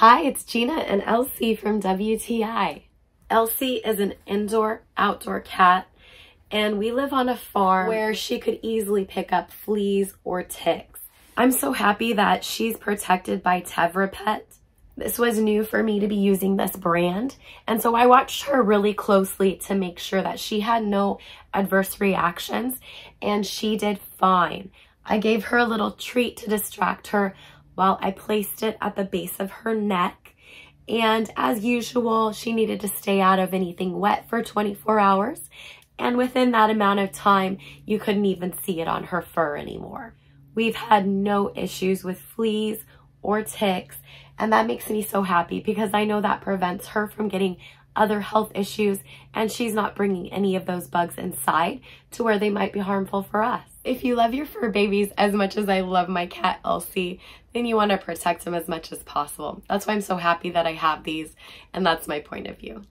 Hi, it's Gina and Elsie from WTI. Elsie is an indoor-outdoor cat, and we live on a farm where she could easily pick up fleas or ticks. I'm so happy that she's protected by Repels. This was new for me to be using this brand, and so I watched her really closely to make sure that she had no adverse reactions, and she did fine. I gave her a little treat to distract her while I placed it at the base of her neck. And as usual, she needed to stay out of anything wet for 24 hours. And within that amount of time, you couldn't even see it on her fur anymore. We've had no issues with fleas or ticks, and that makes me so happy because I know that prevents her from getting other health issues, and she's not bringing any of those bugs inside to where they might be harmful for us. If you love your fur babies as much as I love my cat Elsie, then you want to protect them as much as possible. That's why I'm so happy that I have these, and that's my point of view.